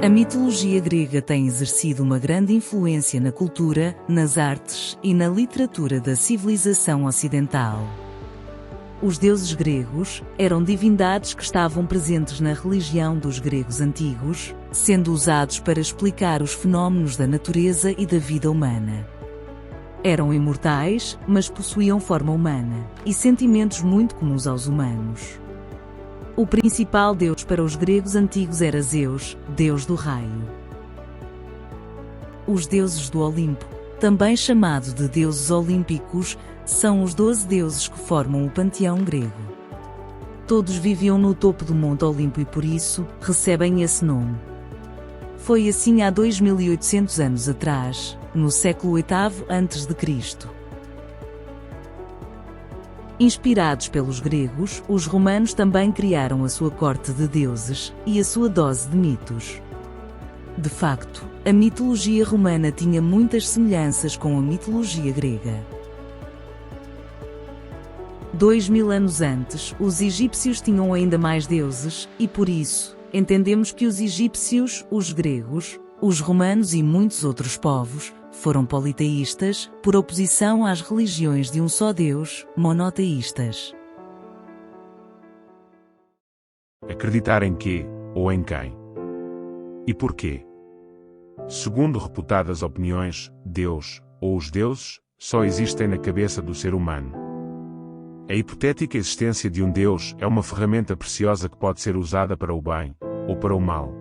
A mitologia grega tem exercido uma grande influência na cultura, nas artes e na literatura da civilização ocidental. Os deuses gregos eram divindades que estavam presentes na religião dos gregos antigos, sendo usados para explicar os fenómenos da natureza e da vida humana. Eram imortais, mas possuíam forma humana e sentimentos muito comuns aos humanos. O principal deus para os gregos antigos era Zeus, deus do raio. Os deuses do Olimpo, também chamado de deuses olímpicos, são os 12 deuses que formam o panteão grego. Todos viviam no topo do Monte Olimpo e por isso recebem esse nome. Foi assim há 2800 anos atrás, no século VIII a.C. Inspirados pelos gregos, os romanos também criaram a sua corte de deuses e a sua dose de mitos. De facto, a mitologia romana tinha muitas semelhanças com a mitologia grega. 2000 anos antes, os egípcios tinham ainda mais deuses, e por isso, entendemos que os egípcios, os gregos, os romanos e muitos outros povos foram politeístas, por oposição às religiões de um só Deus, monoteístas. Acreditar em quê, ou em quem? E porquê? Segundo reputadas opiniões, Deus, ou os deuses, só existem na cabeça do ser humano. A hipotética existência de um Deus é uma ferramenta preciosa que pode ser usada para o bem, ou para o mal.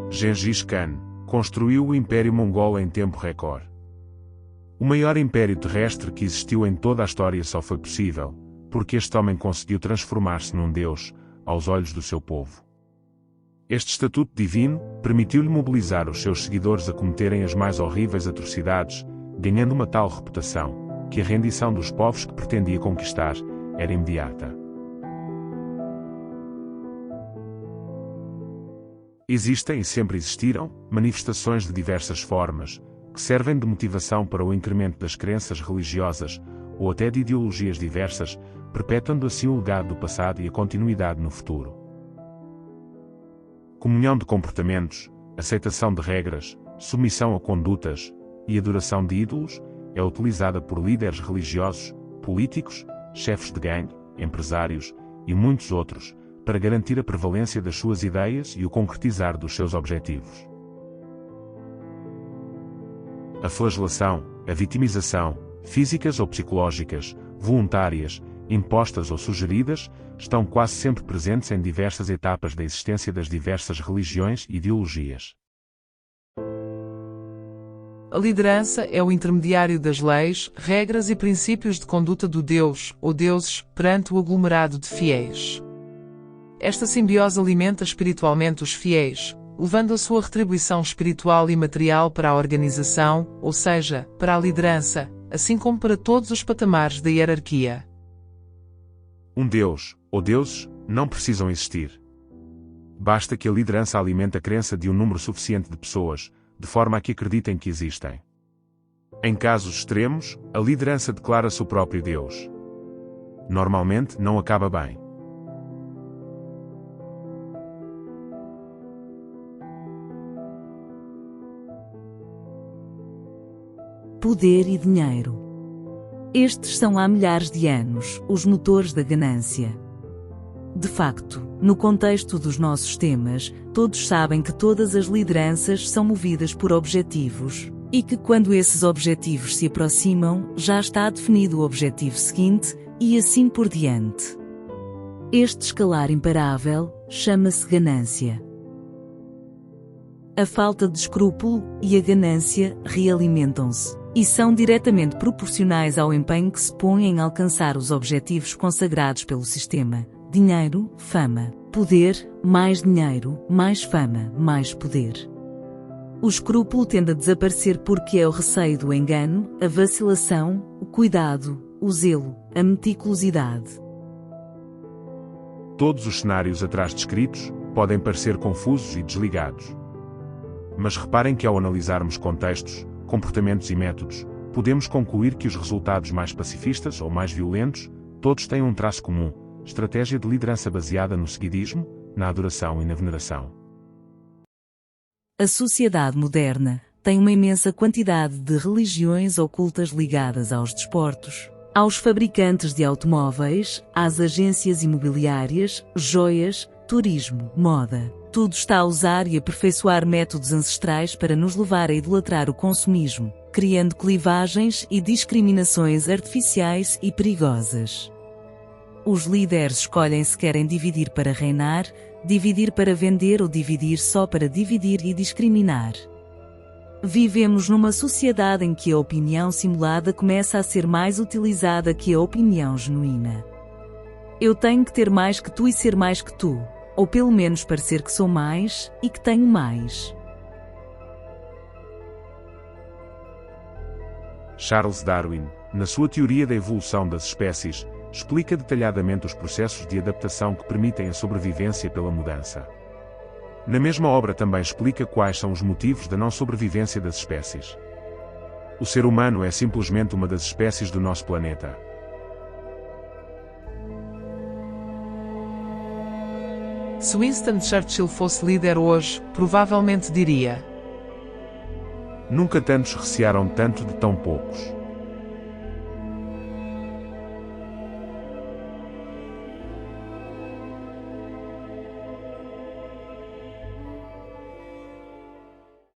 Gengis Khan construiu o Império Mongol em tempo recorde. O maior império terrestre que existiu em toda a história só foi possível, porque este homem conseguiu transformar-se num Deus, aos olhos do seu povo. Este estatuto divino permitiu-lhe mobilizar os seus seguidores a cometerem as mais horríveis atrocidades, ganhando uma tal reputação, que a rendição dos povos que pretendia conquistar era imediata. Existem e sempre existiram manifestações de diversas formas, que servem de motivação para o incremento das crenças religiosas, ou até de ideologias diversas, perpetuando assim o legado do passado e a continuidade no futuro. Comunhão de comportamentos, aceitação de regras, submissão a condutas e adoração de ídolos é utilizada por líderes religiosos, políticos, chefes de gangue, empresários e muitos outros, para garantir a prevalência das suas ideias e o concretizar dos seus objetivos. A flagelação, a vitimização, físicas ou psicológicas, voluntárias, impostas ou sugeridas, estão quase sempre presentes em diversas etapas da existência das diversas religiões e ideologias. A liderança é o intermediário das leis, regras e princípios de conduta do Deus, ou deuses, perante o aglomerado de fiéis. Esta simbiose alimenta espiritualmente os fiéis, levando a sua retribuição espiritual e material para a organização, ou seja, para a liderança, assim como para todos os patamares da hierarquia. Um Deus, ou deuses, não precisam existir. Basta que a liderança alimente a crença de um número suficiente de pessoas, de forma a que acreditem que existem. Em casos extremos, a liderança declara-se o próprio Deus. Normalmente não acaba bem. Poder e dinheiro. Estes são há milhares de anos os motores da ganância. De facto, no contexto dos nossos temas, todos sabem que todas as lideranças são movidas por objetivos, e que quando esses objetivos se aproximam, já está definido o objetivo seguinte, e assim por diante. Este escalar imparável chama-se ganância. A falta de escrúpulo e a ganância realimentam-se, e são diretamente proporcionais ao empenho que se põe em alcançar os objetivos consagrados pelo sistema: dinheiro, fama, poder, mais dinheiro, mais fama, mais poder. O escrúpulo tende a desaparecer porque é o receio do engano, a vacilação, o cuidado, o zelo, a meticulosidade. Todos os cenários atrás descritos podem parecer confusos e desligados. Mas reparem que ao analisarmos contextos, comportamentos e métodos, podemos concluir que os resultados mais pacifistas ou mais violentos, todos têm um traço comum: estratégia de liderança baseada no seguidismo, na adoração e na veneração. A sociedade moderna tem uma imensa quantidade de religiões ocultas ligadas aos desportos, aos fabricantes de automóveis, às agências imobiliárias, joias, turismo, moda. Tudo está a usar e aperfeiçoar métodos ancestrais para nos levar a idolatrar o consumismo, criando clivagens e discriminações artificiais e perigosas. Os líderes escolhem se querem dividir para reinar, dividir para vender ou dividir só para dividir e discriminar. Vivemos numa sociedade em que a opinião simulada começa a ser mais utilizada que a opinião genuína. Eu tenho que ter mais que tu e ser mais que tu, ou pelo menos parecer que sou mais e que tenho mais. Charles Darwin, na sua teoria da evolução das espécies, explica detalhadamente os processos de adaptação que permitem a sobrevivência pela mudança. Na mesma obra também explica quais são os motivos da não sobrevivência das espécies. O ser humano é simplesmente uma das espécies do nosso planeta. Se Winston Churchill fosse líder hoje, provavelmente diria: Nunca tantos recearam tanto de tão poucos.